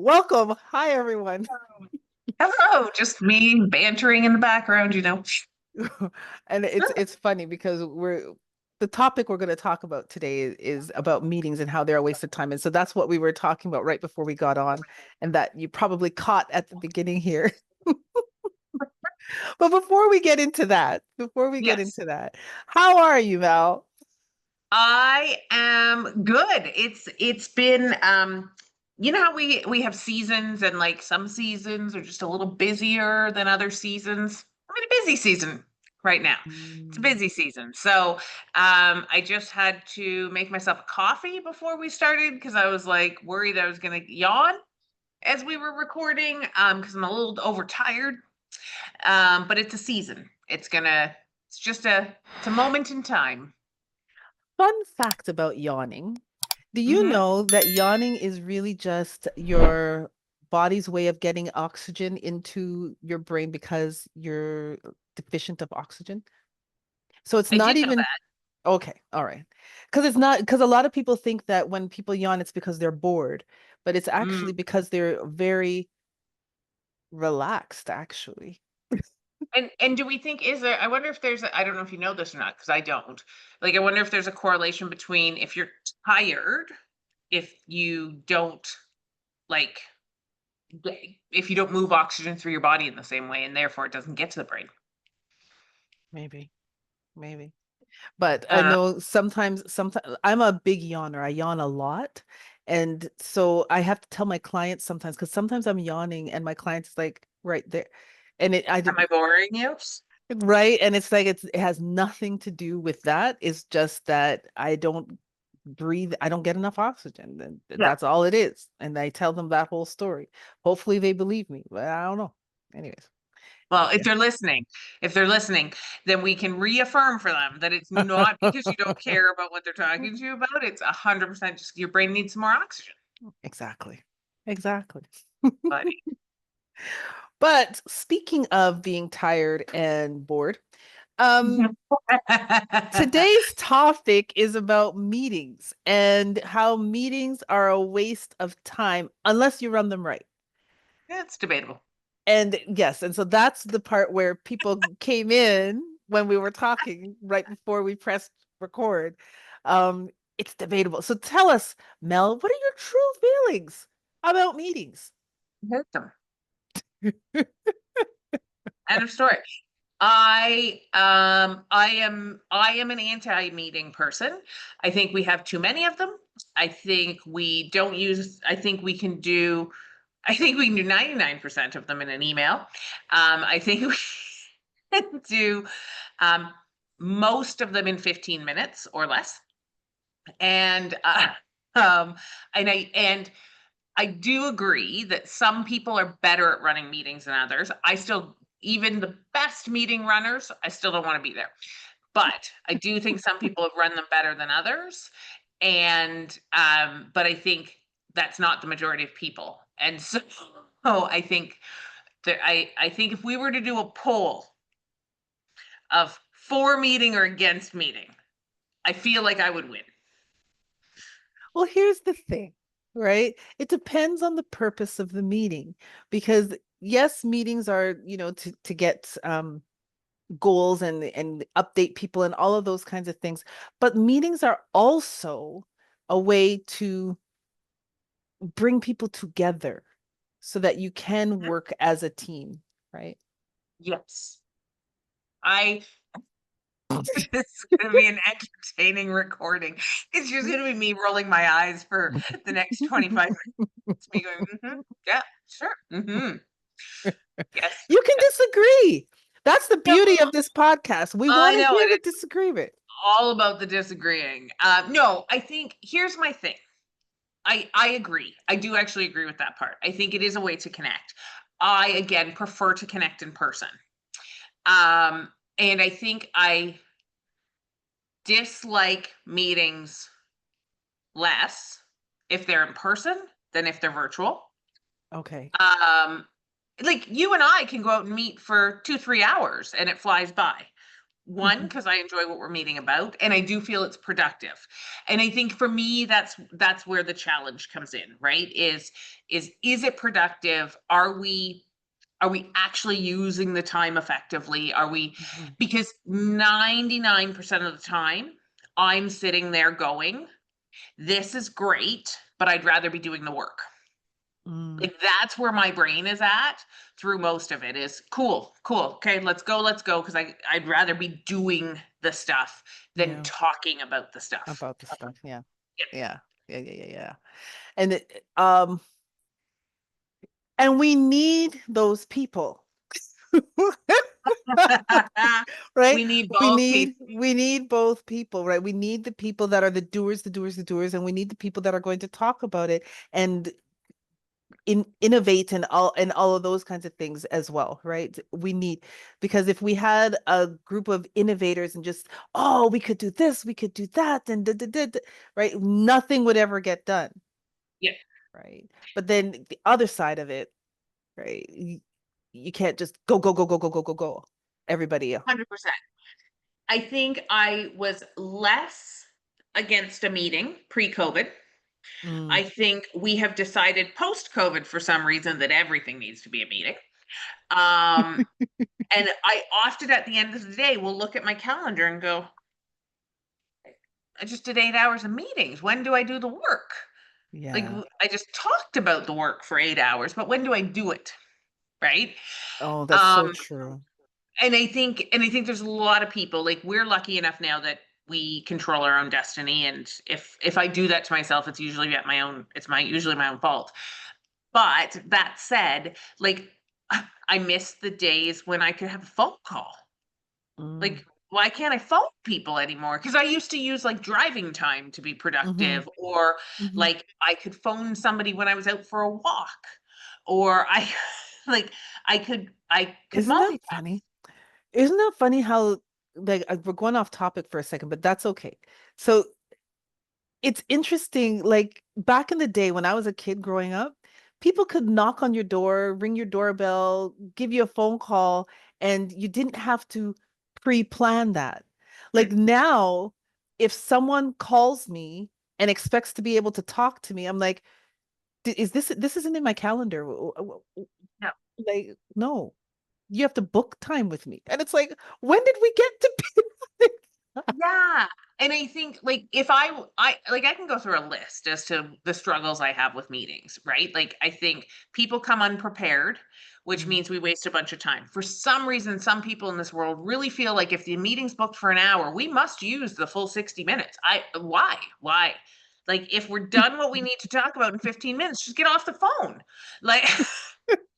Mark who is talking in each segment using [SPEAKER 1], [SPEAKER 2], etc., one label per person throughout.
[SPEAKER 1] Welcome. Hi, everyone.
[SPEAKER 2] Hello, just me bantering in the background,
[SPEAKER 1] And it's funny because the topic we're going to talk about today is about meetings and how they're a waste of time. And so that's what we were talking about right before we got on, and that you probably caught at the beginning here. But before we get
[SPEAKER 2] Yes.
[SPEAKER 1] into that, how are you, Val?
[SPEAKER 2] I am good. It's been you know how we have seasons and like some seasons are just a little busier than other seasons. I'm in a busy season right now. It's a
[SPEAKER 1] Mm.
[SPEAKER 2] busy season. So I just had to make myself a coffee before we started because I was like worried I was gonna yawn as we were recording because I'm a little overtired. But it's a season. It's a moment in time.
[SPEAKER 1] Fun fact about yawning. Do you
[SPEAKER 2] Hmm.
[SPEAKER 1] know that yawning is really just your body's way of getting oxygen into your brain because you're deficient of oxygen? So it's
[SPEAKER 2] I
[SPEAKER 1] not
[SPEAKER 2] did know
[SPEAKER 1] even
[SPEAKER 2] that.
[SPEAKER 1] okay, all right. Because it's not because a lot of people think that when people yawn, it's because they're bored, but it's
[SPEAKER 2] Mm.
[SPEAKER 1] actually because they're very relaxed, actually.
[SPEAKER 2] And do we think is there? I wonder if I don't know if you know this or not because I don't. Like I wonder if there's a correlation between if you're tired, if you don't like if you don't move oxygen through your body in the same way, and therefore it doesn't get to the brain.
[SPEAKER 1] Maybe, maybe. But
[SPEAKER 2] I
[SPEAKER 1] I
[SPEAKER 2] don't know.
[SPEAKER 1] know sometimes I'm a big yawner. I yawn a lot. And so I have to tell my clients sometimes because sometimes I'm yawning and my client's like right there. And
[SPEAKER 2] Am I boring you?
[SPEAKER 1] right. And it's like it has nothing to do with that. It's just that I don't breathe, I don't get enough oxygen. And
[SPEAKER 2] Yeah.
[SPEAKER 1] that's all it is. And I tell them that whole story. Hopefully they believe me, but I don't know. Anyways,
[SPEAKER 2] Well,
[SPEAKER 1] yeah.
[SPEAKER 2] if they're listening, then we can reaffirm for them that it's not because you don't care about what they're talking to you about. It's 100% just your brain needs some more oxygen,
[SPEAKER 1] Exactly. Exactly.
[SPEAKER 2] buddy.
[SPEAKER 1] But speaking of being tired and bored, um, today's topic is about meetings and how meetings are a waste of time unless you run them right.
[SPEAKER 2] It's debatable.
[SPEAKER 1] And yes, and so that's the part where people came in when we were talking right before we pressed record. Um, it's debatable. So tell us, Mel, what are your true feelings about meetings?
[SPEAKER 2] Hate them. End of story. I am an anti-meeting person. I think we have too many of them. I think we can do 99% of them in an email. I think we can do um, most of them in 15 minutes or less. And um, and I do agree that some people are better at running meetings than others. Even the best meeting runners, I still don't want to be there. But I do think some people have run them better than others. But I think that's not the majority of people. And so I think I think if we were to do a poll of for meeting or against meeting, I feel like I would win.
[SPEAKER 1] Well, here's the thing, right? It depends on the purpose of the meeting because yes, meetings are, to get goals and update people and all of those kinds of things, but meetings are also a way to bring people together so that you can
[SPEAKER 2] Mhm.
[SPEAKER 1] work as a team, right?
[SPEAKER 2] Yes. I This is gonna be an entertaining recording. It's just gonna be me rolling my eyes for the next 25 minutes. Me going, yeah, sure. Yes.
[SPEAKER 1] You can disagree. That's the
[SPEAKER 2] No,
[SPEAKER 1] beauty of this podcast. We
[SPEAKER 2] I
[SPEAKER 1] want to
[SPEAKER 2] know,
[SPEAKER 1] hear
[SPEAKER 2] and
[SPEAKER 1] the
[SPEAKER 2] it's
[SPEAKER 1] disagreement.
[SPEAKER 2] all about the disagreeing. No, I think here's my thing. I agree. I do actually agree with that part. I think it is a way to connect. I again prefer to connect in person. And I think I dislike meetings less if they're in person than if they're virtual.
[SPEAKER 1] Okay.
[SPEAKER 2] Um, like you and I can go out and meet for 2, 3 hours and it flies by. One,
[SPEAKER 1] Mhm.
[SPEAKER 2] because I enjoy what we're meeting about, and I do feel it's productive. And I think for me, that's where the challenge comes in, right? Is it productive? Are we actually using the time effectively? Are we,
[SPEAKER 1] Mhm.
[SPEAKER 2] because 99% of the time I'm sitting there going, this is great, but I'd rather be doing the work.
[SPEAKER 1] Mm,
[SPEAKER 2] Like that's where my brain is at through most of it is cool, cool. Okay, let's go. Cause I'd rather be doing the stuff than
[SPEAKER 1] yeah,
[SPEAKER 2] talking about the stuff.
[SPEAKER 1] about the stuff. Yeah.
[SPEAKER 2] Yeah.
[SPEAKER 1] Yeah. Yeah, yeah, yeah, yeah. And and we need those people. Right?
[SPEAKER 2] We need
[SPEAKER 1] We
[SPEAKER 2] both
[SPEAKER 1] need
[SPEAKER 2] people.
[SPEAKER 1] we need both people, right? We need the people that are the doers, the doers, and we need the people that are going to talk about it and innovate and all of those kinds of things as well, right? We need, because if we had a group of innovators and just, oh, we could do this, we could do that, and right, nothing would ever get done,
[SPEAKER 2] Yeah,
[SPEAKER 1] right? But then the other side of it, right? You can't just go, go, go, go, go, go, go, go. Everybody.
[SPEAKER 2] 100%. I think I was less against a meeting pre-COVID.
[SPEAKER 1] Mm,
[SPEAKER 2] I think we have decided post-COVID for some reason that everything needs to be a meeting. Um, and I often at the end of the day will look at my calendar and go, I just did 8 hours of meetings. When do I do the work? Like
[SPEAKER 1] yeah.
[SPEAKER 2] I just talked about the work for 8 hours, but when do I do it? Right.
[SPEAKER 1] Oh, that's so
[SPEAKER 2] Um,
[SPEAKER 1] true.
[SPEAKER 2] and I think there's a lot of people, like we're lucky enough now that we control our own destiny. And if I do that to myself, it's usually at my own, it's my usually my own fault. But that said, like I miss the days when I could have a phone call.
[SPEAKER 1] Mm,
[SPEAKER 2] Like, why can't I phone people anymore? Because I used to use like driving time to be
[SPEAKER 1] hmm
[SPEAKER 2] productive, or
[SPEAKER 1] hmm
[SPEAKER 2] like I could phone somebody when I was out for a walk, or I like I could
[SPEAKER 1] Isn't that
[SPEAKER 2] multitask.
[SPEAKER 1] funny? Isn't that funny how, like, we're going off topic for a second, but that's okay. So it's interesting, like back in the day when I was a kid growing up, people could knock on your door, ring your doorbell, give you a phone call, and you didn't have to pre-plan that. Like
[SPEAKER 2] Hmm,
[SPEAKER 1] now, if someone calls me and expects to be able to talk to me, I'm like, Is this isn't in my calendar.
[SPEAKER 2] no.
[SPEAKER 1] Like, no, you have to book time with me." And it's like, when did we get to be like that?
[SPEAKER 2] Yeah. And I think like if I like I can go through a list as to the struggles I have with meetings, right? Like I think people come unprepared, which
[SPEAKER 1] Mm,
[SPEAKER 2] means we waste a bunch of time. For some reason, some people in this world really feel like if the meeting's booked for an hour, we must use the full 60 minutes. Why? Why? Like if we're done what we need to talk about in 15 minutes, just get off the phone. Like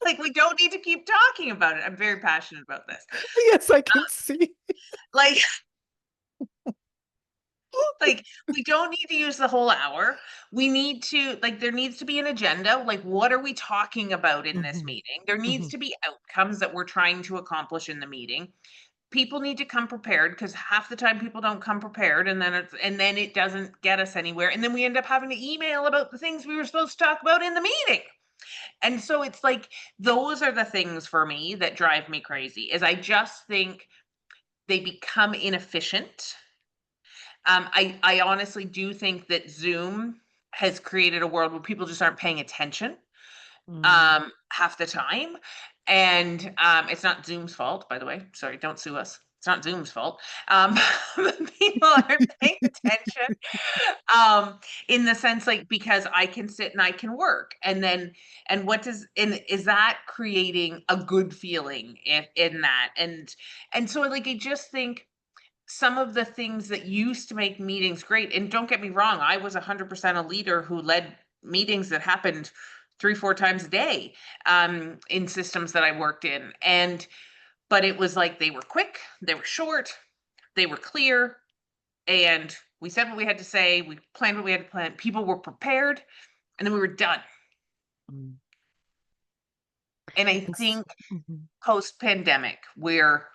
[SPEAKER 2] like we don't need to keep talking about it. I'm very passionate about this.
[SPEAKER 1] yes, I can see.
[SPEAKER 2] Like Like, we don't need to use the whole hour. We need to like, there needs to be an agenda. Like, what are we talking about in this
[SPEAKER 1] Mhm,
[SPEAKER 2] meeting? There needs
[SPEAKER 1] mhm.
[SPEAKER 2] to be outcomes that we're trying to accomplish in the meeting. People need to come prepared because half the time people don't come prepared, and then it doesn't get us anywhere. And then we end up having to email about the things we were supposed to talk about in the meeting. And so it's like those are the things for me that drive me crazy. Is I just think they become inefficient. I honestly do think that Zoom has created a world where people just aren't paying attention
[SPEAKER 1] Mm.
[SPEAKER 2] half the time. And it's not Zoom's fault, by the way. Sorry, don't sue us. It's not Zoom's fault. People aren't paying attention in the sense like because I can sit and I can work. And what does and is that creating a good feeling in that? And so like I just think some of the things that used to make meetings great, and don't get me wrong, I was 100% a leader who led meetings that happened 3 4 times a day in systems that I worked in. And but it was like they were quick, they were short, they were clear, and we said what we had to say, we planned what we had to plan, people were prepared, and then we were done.
[SPEAKER 1] Mm.
[SPEAKER 2] And I
[SPEAKER 1] It's-
[SPEAKER 2] think
[SPEAKER 1] mhm.
[SPEAKER 2] post pandemic we're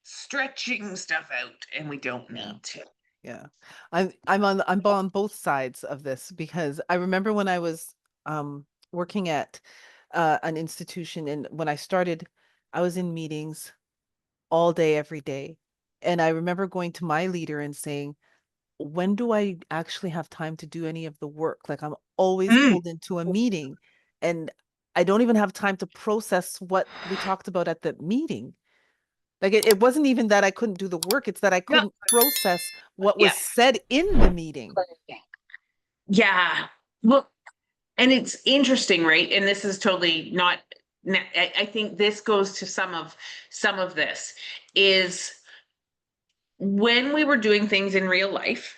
[SPEAKER 2] stretching stuff out and we don't
[SPEAKER 1] Yeah.
[SPEAKER 2] need to.
[SPEAKER 1] Yeah. I'm on both sides of this because I remember when I was working at an institution, and when I started, I was in meetings all day every day. And I remember going to my leader and saying, when do I actually have time to do any of the work? Like I'm always
[SPEAKER 2] Mm,
[SPEAKER 1] pulled into a meeting and I don't even have time to process what we talked about at the meeting. Like it wasn't even that I couldn't do the work, it's that I
[SPEAKER 2] no,
[SPEAKER 1] couldn't process what was
[SPEAKER 2] yeah.
[SPEAKER 1] said in the meeting.
[SPEAKER 2] Yeah. Well, and it's interesting, right? And this is totally not, I think this goes to some of this is when we were doing things in real life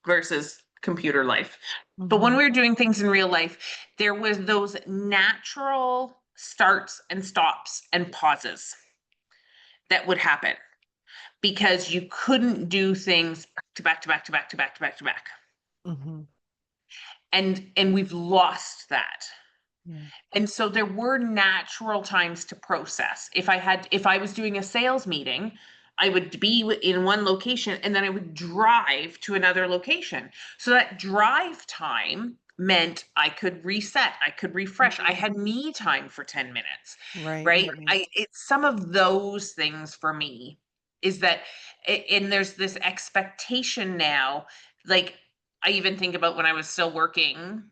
[SPEAKER 2] versus computer life. But when
[SPEAKER 1] Hmm.
[SPEAKER 2] we were doing things in real life, there was those natural starts and stops and pauses that would happen because you couldn't do things to back to back to back to back to back to back.
[SPEAKER 1] Hmm.
[SPEAKER 2] And we've lost that.
[SPEAKER 1] Yeah.
[SPEAKER 2] And so there were natural times to process. If I was doing a sales meeting, I would be in one location and then I would drive to another location. So that drive time meant I could reset, I could refresh. I
[SPEAKER 1] Mhm.
[SPEAKER 2] had me time for 10 minutes,
[SPEAKER 1] Right,
[SPEAKER 2] right?
[SPEAKER 1] right, right.
[SPEAKER 2] It's some of those things for me is that and there's this expectation now, like I even think about when I was still working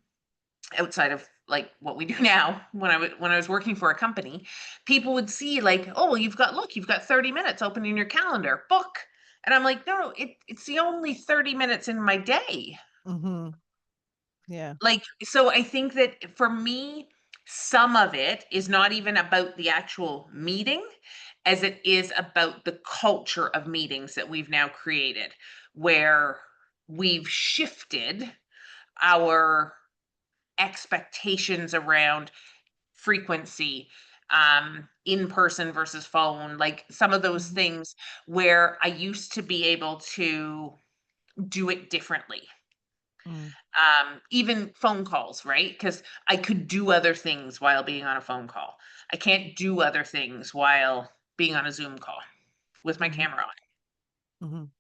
[SPEAKER 2] outside of like what we do now when I was working for a company, people would see like, oh well, you've got 30 minutes open in your calendar, book. And I'm like, no, it's the only 30 minutes in my day.
[SPEAKER 1] Hmm. Yeah.
[SPEAKER 2] Like, so I think that for me, some of it is not even about the actual meeting as it is about the culture of meetings that we've now created, where we've shifted our expectations around frequency, in person versus phone, like some of those
[SPEAKER 1] Mhm.
[SPEAKER 2] things where I used to be able to do it differently.
[SPEAKER 1] Mm.
[SPEAKER 2] Even phone calls, right? Because I could do other things while being on a phone call. I can't do other things while being on a Zoom call with my
[SPEAKER 1] Mhm.
[SPEAKER 2] camera on.
[SPEAKER 1] Mhm.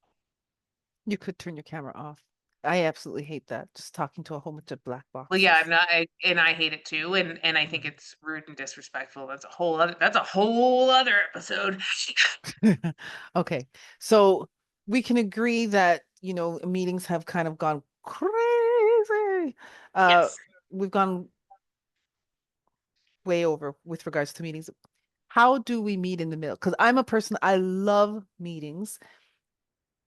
[SPEAKER 1] You could turn your camera off. I absolutely hate that. Just talking to a whole bunch of black
[SPEAKER 2] Well, yeah, I'm
[SPEAKER 1] boxes.
[SPEAKER 2] not, and I hate it too, and I think
[SPEAKER 1] Mhm.
[SPEAKER 2] it's rude and disrespectful. That's a whole other episode.
[SPEAKER 1] Okay. So we can agree that, meetings have kind of gone crazy. Uh,
[SPEAKER 2] Yes.
[SPEAKER 1] we've gone way over with regards to meetings. How do we meet in the middle? Because I'm a person, I love meetings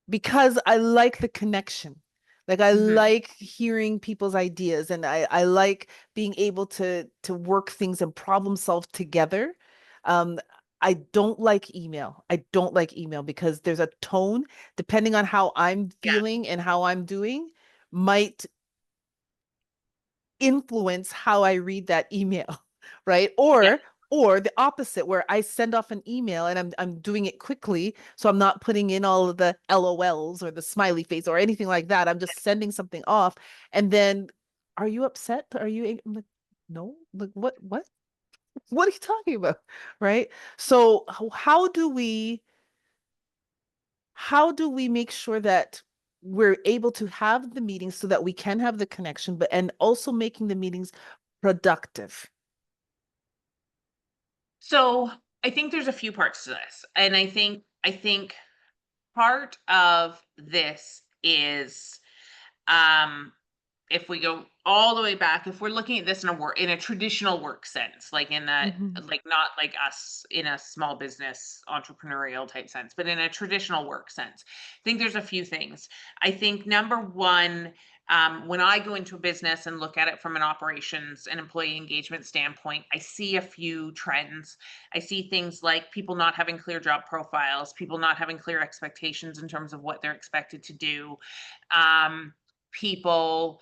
[SPEAKER 1] because I like the connection. Like I
[SPEAKER 2] Mhm.
[SPEAKER 1] like hearing people's ideas and I like being able to work things and problem solve together. Um, I don't like email. I don't like email because there's a tone, depending on how I'm
[SPEAKER 2] Yeah,
[SPEAKER 1] feeling and how I'm doing, might influence how I read that email, right?
[SPEAKER 2] yeah.
[SPEAKER 1] Or the opposite where I send off an email and I'm doing it quickly, so I'm not putting in all of the LOLs or the smiley face or anything like that. I'm just sending something off and then are you upset? I'm like, no. Like what are you talking about? Right? So how do we make sure that we're able to have the meetings so that we can have the connection, but and also making the meetings productive?
[SPEAKER 2] So, I think there's a few parts to this, and I think part of this is, um if we go all the way back, if we're looking at this in a traditional work sense, like in that,
[SPEAKER 1] Mhm.
[SPEAKER 2] like not like us in a small business entrepreneurial type sense, but in a traditional work sense, I think there's a few things. I think number one, when I go into a business and look at it from an operations and employee engagement standpoint, I see a few trends. I see things like people not having clear job profiles, people not having clear expectations in terms of what they're expected to do, people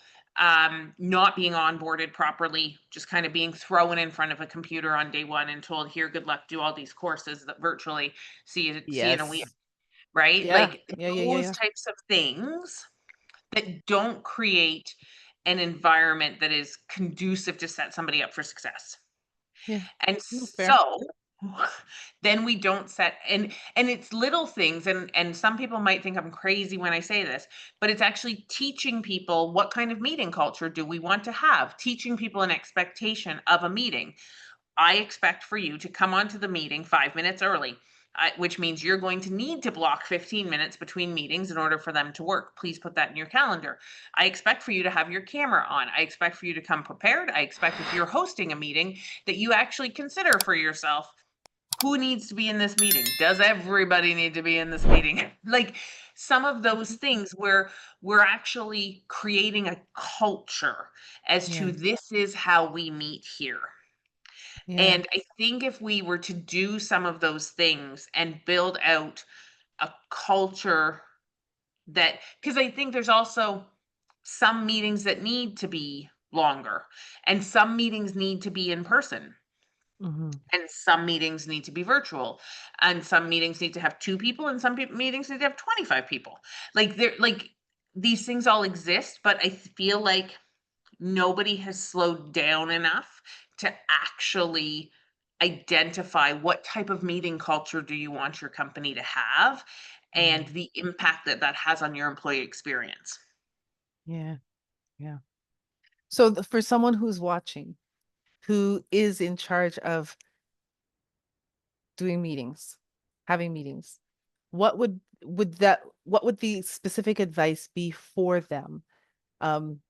[SPEAKER 2] not being onboarded properly, just kind of being thrown in front of a computer on day one and told, "Here, good luck, do all these courses that virtually see you in a week,"
[SPEAKER 1] Yes.
[SPEAKER 2] right?
[SPEAKER 1] Yeah.
[SPEAKER 2] Like
[SPEAKER 1] Yeah, yeah, yeah,
[SPEAKER 2] those
[SPEAKER 1] yeah.
[SPEAKER 2] types of things that don't create an environment that is conducive to set somebody up for success.
[SPEAKER 1] Yeah.
[SPEAKER 2] And
[SPEAKER 1] No, fair.
[SPEAKER 2] so then we don't set, and it's little things, and some people might think I'm crazy when I say this, but it's actually teaching people what kind of meeting culture do we want to have, teaching people an expectation of a meeting. I expect for you to come onto the meeting 5 minutes early. which means you're going to need to block 15 minutes between meetings in order for them to work. Please put that in your calendar. I expect for you to have your camera on. I expect for you to come prepared. I expect if you're hosting a meeting that you actually consider for yourself who needs to be in this meeting? Does everybody need to be in this meeting? Like some of those
[SPEAKER 1] Mhm.
[SPEAKER 2] things where we're actually creating a culture as
[SPEAKER 1] Yeah.
[SPEAKER 2] to this is how we meet here.
[SPEAKER 1] Yeah.
[SPEAKER 2] And I think if we were to do some of those things and build out a culture that, because I think there's also some meetings that need to be longer and some meetings need to be in person
[SPEAKER 1] Mhm.
[SPEAKER 2] and some meetings need to be virtual and some meetings need to have two people and some meetings need to have 25 people. Like they're like these things all exist, but I feel like nobody has slowed down enough to actually identify what type of meeting culture do you want your company to have and
[SPEAKER 1] Mhm.
[SPEAKER 2] the impact that that has on your employee experience.
[SPEAKER 1] Yeah. Yeah. So for someone who's watching, who is in charge of doing meetings, having meetings, what would the specific advice be for them? Um,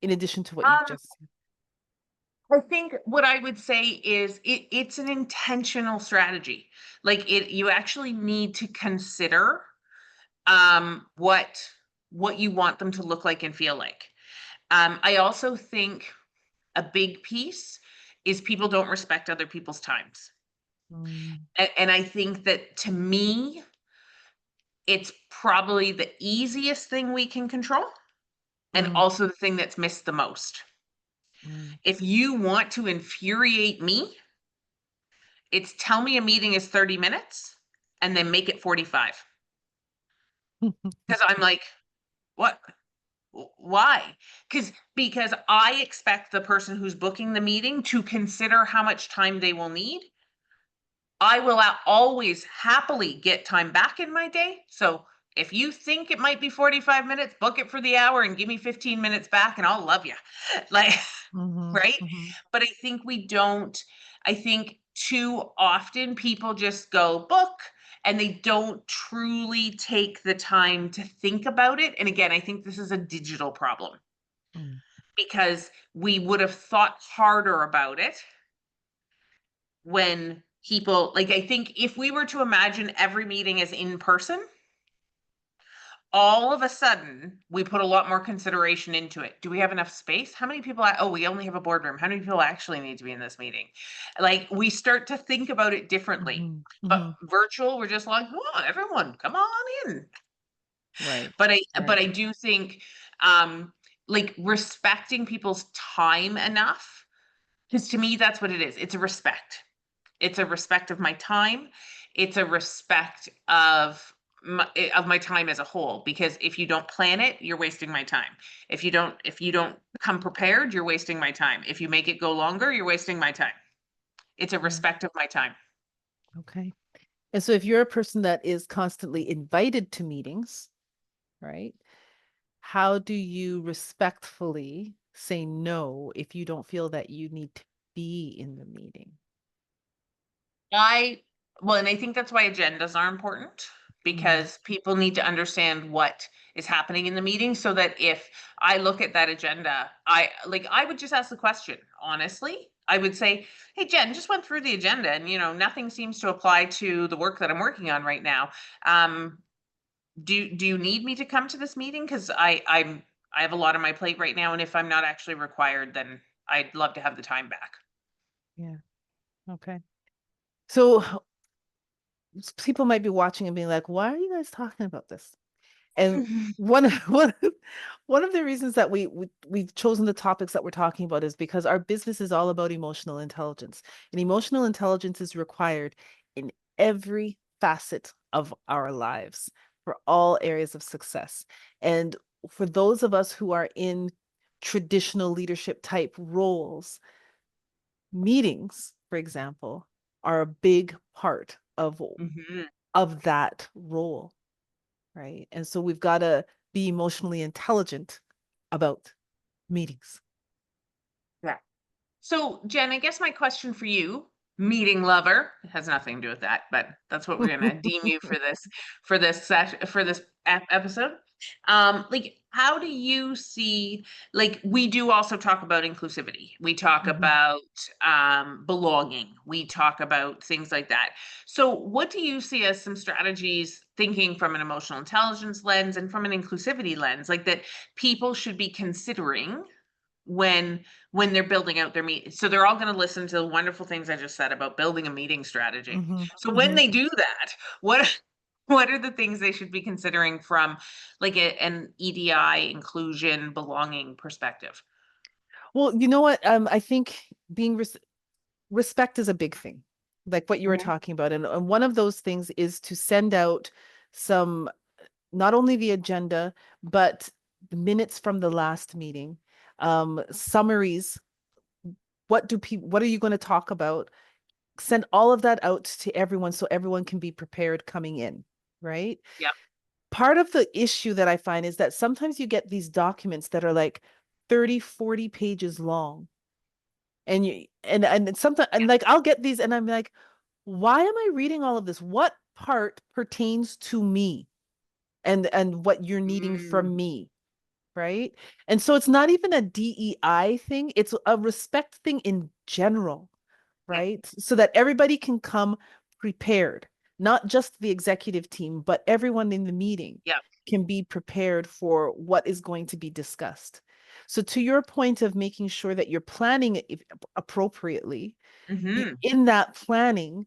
[SPEAKER 1] in addition to what you've
[SPEAKER 2] Um,
[SPEAKER 1] just said.
[SPEAKER 2] I think what I would say is it's an intentional strategy. Like you actually need to consider what you want them to look like and feel like. I also think a big piece is people don't respect other people's times.
[SPEAKER 1] Mm,
[SPEAKER 2] And I think that to me, it's probably the easiest thing we can control and
[SPEAKER 1] mm,
[SPEAKER 2] also the thing that's missed the most.
[SPEAKER 1] mm.
[SPEAKER 2] If you want to infuriate me, it's tell me a meeting is 30 minutes and then make it 45. Because I'm like, what? Why? Because I expect the person who's booking the meeting to consider how much time they will need. I will always happily get time back in my day. So if you think it might be 45 minutes, book it for the hour and give me 15 minutes back and I'll love you. Like,
[SPEAKER 1] Mhm,
[SPEAKER 2] right?
[SPEAKER 1] mhm,
[SPEAKER 2] But I think we don't, I think too often people just go book and they don't truly take the time to think about it. And again, I think this is a digital problem
[SPEAKER 1] mm,
[SPEAKER 2] because we would have thought harder about it when people like I think if we were to imagine every meeting as in person, all of a sudden we put a lot more consideration into it. Do we have enough space? How many people oh, we only have a boardroom. How many people actually need to be in this meeting? Like we start to think about it differently.
[SPEAKER 1] mhm,
[SPEAKER 2] But
[SPEAKER 1] mhm.
[SPEAKER 2] virtual, we're just like, oh, everyone, come on in.
[SPEAKER 1] Right,
[SPEAKER 2] But I
[SPEAKER 1] right.
[SPEAKER 2] do think like respecting people's time enough, because to me that's what it is. It's a respect. It's a respect of my time. It's a respect of my time as a whole, because if you don't plan it, you're wasting my time. If you don't come prepared, you're wasting my time. If you make it go longer, you're wasting my time. It's a
[SPEAKER 1] Yeah,
[SPEAKER 2] respect of my time.
[SPEAKER 1] okay. And so if you're a person that is constantly invited to meetings, right? How do you respectfully say no if you don't feel that you need to be in the meeting?
[SPEAKER 2] I well, and I think that's why agendas are important
[SPEAKER 1] Mm,
[SPEAKER 2] because people need to understand what is happening in the meeting so that if I look at that agenda, I would just ask the question, honestly. I would say, "Hey Jen, just went through the agenda and nothing seems to apply to the work that I'm working on right now. Um, do you need me to come to this meeting because I have a lot on my plate right now and if I'm not actually required, then I'd love to have the time back."
[SPEAKER 1] yeah, okay. So people might be watching and being like, why are you guys talking about this? And one of the reasons that we've chosen the topics that we're talking about is because our business is all about emotional intelligence. And emotional intelligence is required in every facet of our lives for all areas of success. And for those of us who are in traditional leadership type roles, meetings, for example, are a big part
[SPEAKER 2] Mhm.
[SPEAKER 1] of that role, right? And so we've got to be emotionally intelligent about meetings.
[SPEAKER 2] Yeah. So, Jen, I guess my question for you, meeting lover. It has nothing to do with that, but that's what we're gonna deem you for this session for this episode. Like, how do you see? Like, we do also talk about inclusivity. We talk
[SPEAKER 1] Mhm.
[SPEAKER 2] about belonging. We talk about things like that. So, what do you see as some strategies, thinking from an emotional intelligence lens and from an inclusivity lens, like that people should be considering when they're building out their meet so they're all going to listen to the wonderful things I just said about building a meeting strategy.
[SPEAKER 1] Mhm.
[SPEAKER 2] So when
[SPEAKER 1] Mhm.
[SPEAKER 2] they do that, what what are the things they should be considering from like an EDI inclusion belonging perspective?
[SPEAKER 1] Well, you know what? I think respect is a big thing, like what you were
[SPEAKER 2] Mhm.
[SPEAKER 1] talking about. And one of those things is to send out some, not only the agenda, but the minutes from the last meeting, summaries. What are you going to talk about? Send all of that out to everyone so everyone can be prepared coming in, right?
[SPEAKER 2] Yep.
[SPEAKER 1] Part of the issue that I find is that sometimes you get these documents that are like 30, 40 pages long. And and sometimes and like I'll get these and I'm like, why am I reading all of this? What part pertains to me and what you're needing
[SPEAKER 2] Mm,
[SPEAKER 1] from me? Right? And so it's not even a DEI thing, it's a respect thing in general,
[SPEAKER 2] yep.
[SPEAKER 1] right? So that everybody can come prepared, not just the executive team, but everyone in the meeting
[SPEAKER 2] Yep.
[SPEAKER 1] can be prepared for what is going to be discussed. So, to your point of making sure that you're planning it appropriately,
[SPEAKER 2] Hmm.
[SPEAKER 1] in that planning,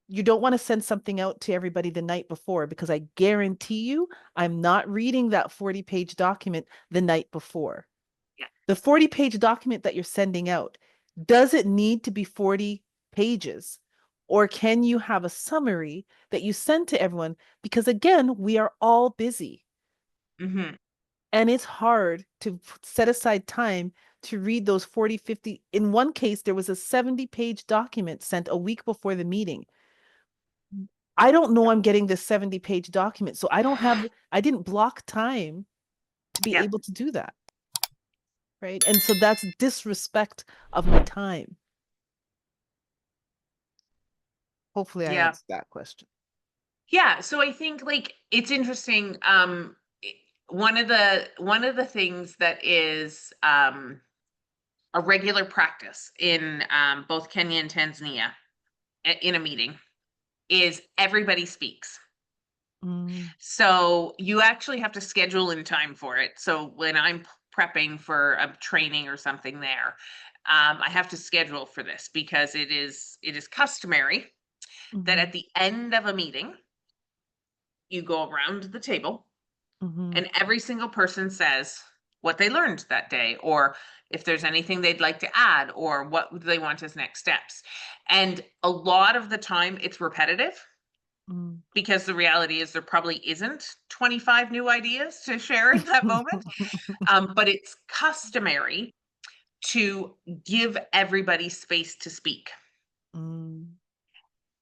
[SPEAKER 1] you don't want to send something out to everybody the night before because I guarantee you, I'm not reading that 40-page document the night before.
[SPEAKER 2] Yeah.
[SPEAKER 1] The 40-page document that you're sending out, does it need to be 40 pages? Or can you have a summary that you send to everyone? Because again, we are all busy
[SPEAKER 2] Hmm.
[SPEAKER 1] and it's hard to set aside time to read those 40, 50. In one case, there was a 70-page document sent a week before the meeting. I don't know I'm getting this 70-page document. So I didn't block time to be
[SPEAKER 2] Yeah.
[SPEAKER 1] able to do that. Right. And so that's disrespect of my time. Hopefully I
[SPEAKER 2] Yeah.
[SPEAKER 1] answered that question.
[SPEAKER 2] Yeah, so I think like it's interesting. One of the things that is a regular practice in both Kenya and Tanzania in a meeting is everybody speaks.
[SPEAKER 1] Mm,
[SPEAKER 2] So you actually have to schedule in time for it. So when I'm prepping for a training or something there, I have to schedule for this because it is customary that
[SPEAKER 1] mhm,
[SPEAKER 2] at the end of a meeting, you go around the table
[SPEAKER 1] mhm,
[SPEAKER 2] and every single person says what they learned that day or if there's anything they'd like to add or what do they want as next steps. And a lot of the time it's repetitive
[SPEAKER 1] mm.
[SPEAKER 2] because the reality is there probably isn't 25 new ideas to share in that moment. But it's customary to give everybody space to speak.
[SPEAKER 1] Mm,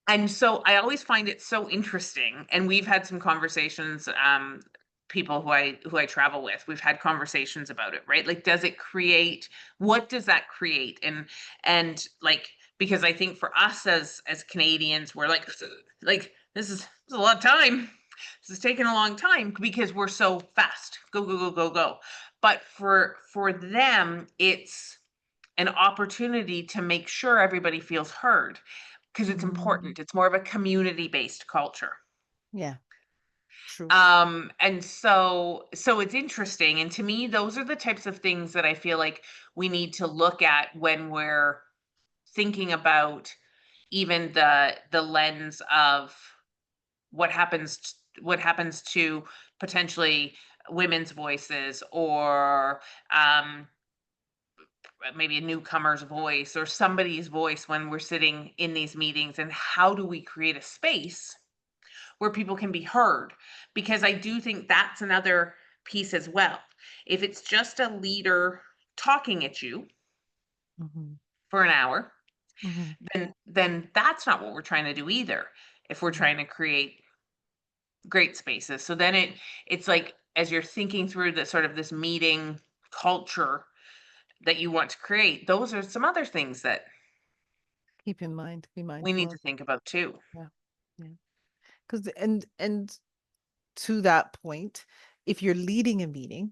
[SPEAKER 2] And so I always find it so interesting, and we've had some conversations, people who I travel with, we've had conversations about it, right? Like, does it create what does that create? And like, because I think for us as Canadians, we're like this is a lot of time. This is taking a long time because we're so fast. Go, go, go, go, go. But for them, it's an opportunity to make sure everybody feels heard because it's
[SPEAKER 1] mm.
[SPEAKER 2] important. It's more of a community-based culture.
[SPEAKER 1] Yeah, true.
[SPEAKER 2] And so it's interesting. And to me, those are the types of things that I feel like we need to look at when we're thinking about even the lens of what happens to potentially women's voices or maybe a newcomer's voice or somebody's voice when we're sitting in these meetings, and how do we create a space where people can be heard, because I do think that's another piece as well. If it's just a leader talking at you
[SPEAKER 1] Mhm,
[SPEAKER 2] for an hour,
[SPEAKER 1] mhm,
[SPEAKER 2] then that's not what we're trying to do either, if we're
[SPEAKER 1] mhm,
[SPEAKER 2] trying to create great spaces. So then it's like as you're thinking through the sort of this meeting culture that you want to create, those are some other things that
[SPEAKER 1] keep in mind, be
[SPEAKER 2] we
[SPEAKER 1] mindful
[SPEAKER 2] need to
[SPEAKER 1] of.
[SPEAKER 2] think about too.
[SPEAKER 1] Yeah. Yeah. Because and to that point, if you're leading a meeting,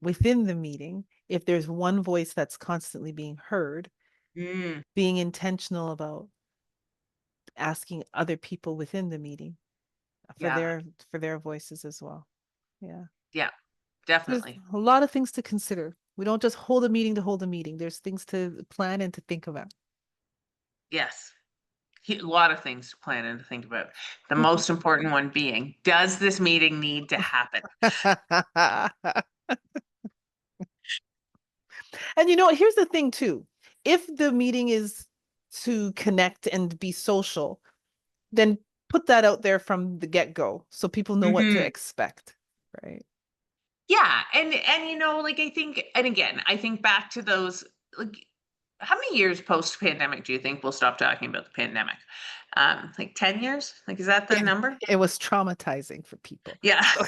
[SPEAKER 1] within the meeting, if there's one voice that's constantly being heard,
[SPEAKER 2] Mm,
[SPEAKER 1] being intentional about asking other people within the meeting for
[SPEAKER 2] yeah,
[SPEAKER 1] their voices as well. Yeah.
[SPEAKER 2] yeah,
[SPEAKER 1] There's
[SPEAKER 2] definitely.
[SPEAKER 1] a lot of things to consider. We don't just hold a meeting to hold a meeting. There's things to plan and to think about.
[SPEAKER 2] Yes. A lot of things to plan and to think about. The most important one being, does this meeting need to happen?
[SPEAKER 1] And you know, here's the thing too. If the meeting is to connect and be social, then put that out there from the get-go so people know what to
[SPEAKER 2] Hmm.
[SPEAKER 1] expect, right?
[SPEAKER 2] Yeah, and like I think, and again, I think back to those, like, how many years post pandemic do you think we'll stop talking about the pandemic? Like 10 years? Like, is that the
[SPEAKER 1] It
[SPEAKER 2] number?
[SPEAKER 1] it was traumatizing for people.
[SPEAKER 2] Yeah.
[SPEAKER 1] So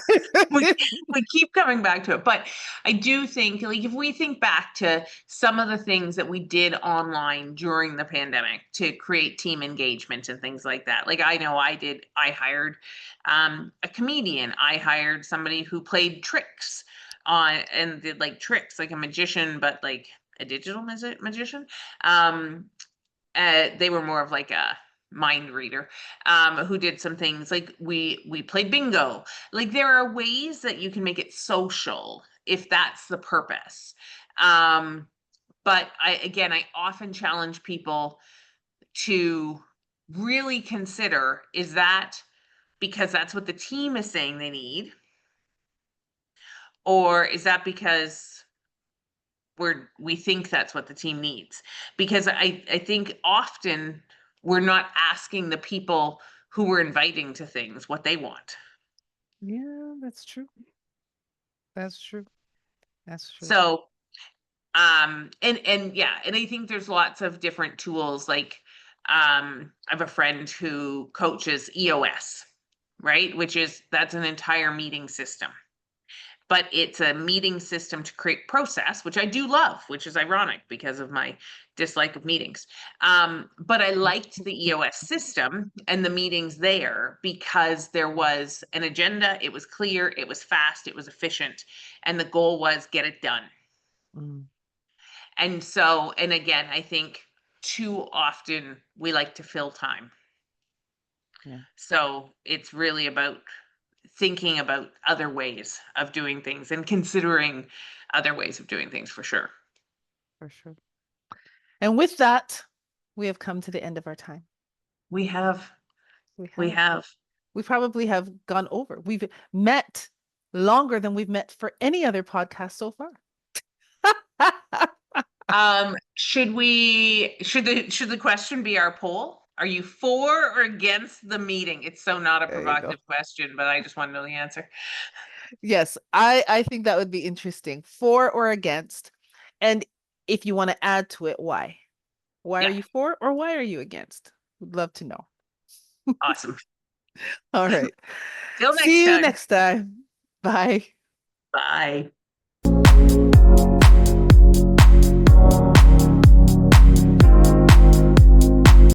[SPEAKER 2] we we keep coming back to it, but I do think, like, if we think back to some of the things that we did online during the pandemic to create team engagement and things like that, like, I know I hired a comedian, I hired somebody who played tricks on and did like tricks like a magician, but like a digital magician. um they were more of like a mind reader, who did some things like we played bingo. Like, there are ways that you can make it social if that's the purpose. um but I often challenge people to really consider, is that because that's what the team is saying they need, or is that because we think that's what the team needs? Because I think often we're not asking the people who we're inviting to things what they want.
[SPEAKER 1] yeah, that's true. That's true. That's true.
[SPEAKER 2] So and yeah, and I think there's lots of different tools, like I have a friend who coaches EOS, right? Which is that's an entire meeting system, but it's a meeting system to create process, which I do love, which is ironic because of my dislike of meetings. But I liked the EOS system and the meetings there because there was an agenda, it was clear, it was fast, it was efficient, and the goal was get it done.
[SPEAKER 1] Mm,
[SPEAKER 2] And so, and again, I think too often we like to fill time.
[SPEAKER 1] yeah,
[SPEAKER 2] So it's really about thinking about other ways of doing things and considering other ways of doing things for sure.
[SPEAKER 1] for sure. And with that, we have come to the end of our time.
[SPEAKER 2] We have,
[SPEAKER 1] We
[SPEAKER 2] we
[SPEAKER 1] have.
[SPEAKER 2] have.
[SPEAKER 1] We probably have gone over. We've met longer than we've met for any other podcast so far.
[SPEAKER 2] Should the question be our poll? Are you for or against the meeting? It's so not a
[SPEAKER 1] There you go.
[SPEAKER 2] provocative question, but I just want to know the answer.
[SPEAKER 1] Yes, I think that would be interesting. For or against. And if you want to add to it, why? Why are
[SPEAKER 2] Yeah,
[SPEAKER 1] you for or why are you against? Would love to know.
[SPEAKER 2] awesome.
[SPEAKER 1] All right.
[SPEAKER 2] Till next
[SPEAKER 1] See you
[SPEAKER 2] time.
[SPEAKER 1] next time. Bye.
[SPEAKER 2] Bye.